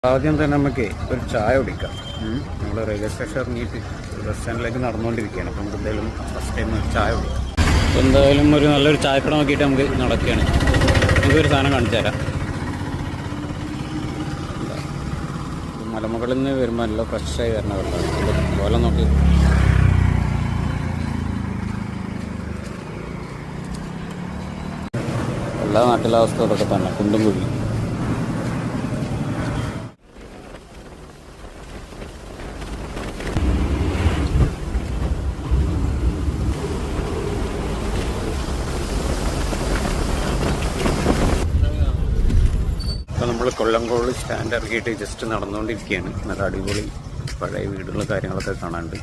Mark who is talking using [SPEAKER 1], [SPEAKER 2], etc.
[SPEAKER 1] ആദ്യം തന്നെ നമുക്ക് ഒരു ചായ കുടിക്കാം. നമ്മൾ റെയിൽവേ സ്റ്റേഷൻ ഇറങ്ങിയിട്ട് ബസ് സ്റ്റാൻഡിലേക്ക് നടന്നുകൊണ്ടിരിക്കുകയാണ്. അപ്പം നമുക്ക് എന്തായാലും ഫസ്റ്റ് ടൈം ഒരു ചായ കുടിക്കാം. അപ്പോൾ എന്തായാലും ഒരു നല്ലൊരു ചായക്കട നോക്കിയിട്ട് നമുക്ക് നടക്കുകയാണ്. നമുക്കൊരു സാധനം കാണിച്ചു തരാം. മലമുകളിൽ നിന്ന് വരുമ്പോൾ നല്ല ഫ്രഷായി വരുന്ന വെള്ളമാണ്. പോലെ നോക്കി എല്ലാ നാട്ടിലെ അവസ്ഥ ഇതൊക്കെ തന്നെ, കുണ്ടും കുഴി. അപ്പോൾ നമ്മൾ കൊല്ലംകോട് സ്റ്റാൻഡ് ഇറക്കിയിട്ട് ജസ്റ്റ് നടന്നുകൊണ്ടിരിക്കുകയാണ്. നല്ല അടിപൊളി പഴയ വീടുകളും കാര്യങ്ങളൊക്കെ കാണാനുണ്ട്.